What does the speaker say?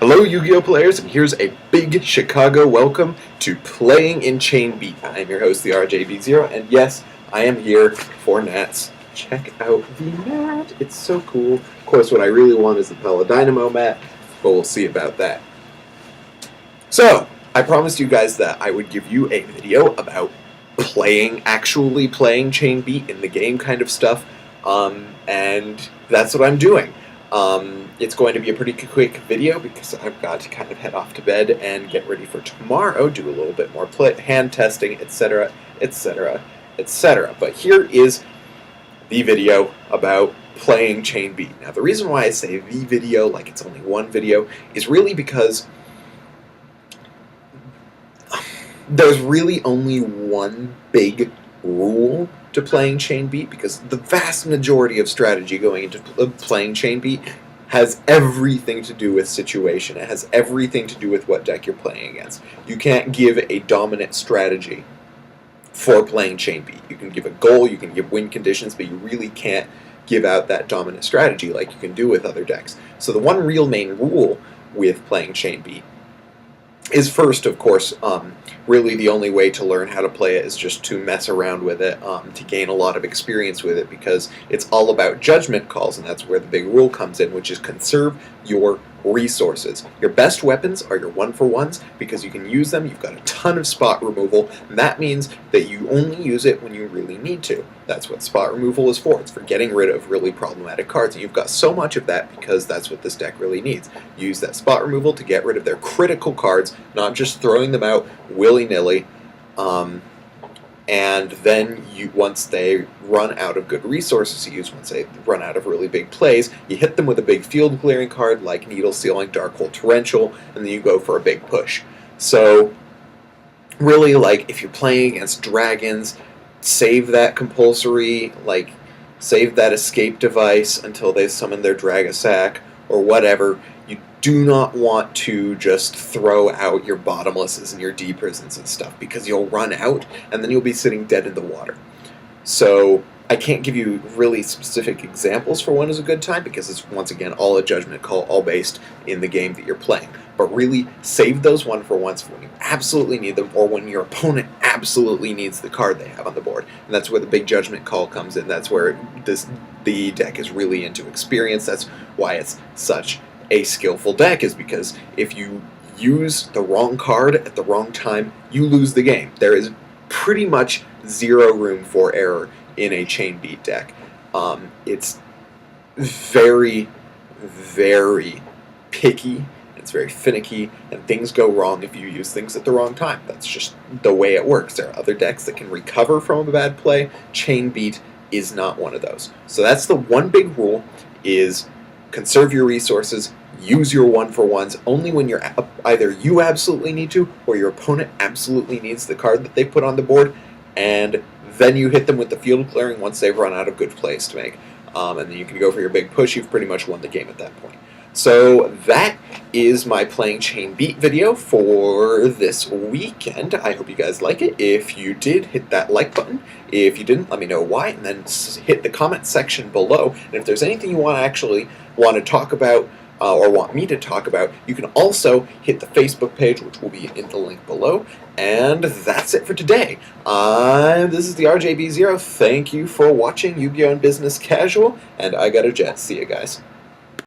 Hello Yu-Gi-Oh players, and here's a big Chicago welcome to Playing in Chain Beat. I'm your host, the RJB0, and yes, I am here for Nats. Check out the mat, it's so cool. Of course, what I really want is the Paladynamo mat, but we'll see about that. So, I promised you guys that I would give you a video about actually playing Chain Beat in the game kind of stuff, and that's what I'm doing. It's going to be a pretty quick video because I've got to kind of head off to bed and get ready for tomorrow, do a little bit more hand testing, etc., etc., etc. But here is the video about playing Chain Beat. Now, the reason why I say the video, like it's only one video, is really because there's really only one big rule to playing Chain Beat, because the vast majority of strategy going into playing Chain Beat has everything to do with situation. It has everything to do with what deck you're playing against. You can't give a dominant strategy for playing Chain Beat. You can give a goal, you can give win conditions, but you really can't give out that dominant strategy like you can do with other decks. So the one real main rule with playing Chain Beat is first, of course, really the only way to learn how to play it is just to mess around with it, to gain a lot of experience with it, because it's all about judgment calls, and that's where the big rule comes in, which is conserve your resources. Your best weapons are your 1-for-1s, because you can use them, you've got a ton of spot removal, and that means that you only use it when you really need to. That's what spot removal is for. It's for getting rid of really problematic cards, and you've got so much of that because that's what this deck really needs. Use that spot removal to get rid of their critical cards, not just throwing them out willy-nilly, and then once they run out of good resources to use, once they run out of really big plays, you hit them with a big field clearing card like Needle Sealing, Darkhold Torrential, and then you go for a big push. So really, like, if you're playing against dragons, save that compulsory, like, save that escape device until they summon their Dragasack or whatever. You do not want to just throw out your bottomlesses and your D-prisons and stuff, because you'll run out and then you'll be sitting dead in the water. So I can't give you really specific examples for when is a good time, because it's, once again, all a judgment call, all based in the game that you're playing. But really, save those 1-for-1s for when you absolutely need them, or when your opponent absolutely needs the card they have on the board. And that's where the big judgment call comes in. That's where the deck is really into experience. That's why it's such a skillful deck, is because if you use the wrong card at the wrong time, you lose the game. There is pretty much zero room for error in a Chain Beat deck. It's very, very picky, it's very finicky, and things go wrong if you use things at the wrong time. That's just the way it works. There are other decks that can recover from a bad play. Chain Beat is not one of those. So that's the one big rule, is conserve your resources, use your 1-for-1s only when you're either you absolutely need to, or your opponent absolutely needs the card that they put on the board, and then you hit them with the field clearing once they've run out of good plays to make. And then you can go for your big push. You've pretty much won the game at that point. So that is my Playing Chain Beat video for this weekend. I hope you guys like it. If you did, hit that like button. If you didn't, let me know why, and then hit the comment section below. And if there's anything you want to talk about, or want me to talk about, you can also hit the Facebook page, which will be in the link below. And that's it for today. This is the RJB0. Thank you for watching Yu-Gi-Oh! And Business Casual, and I got a jet. See you guys.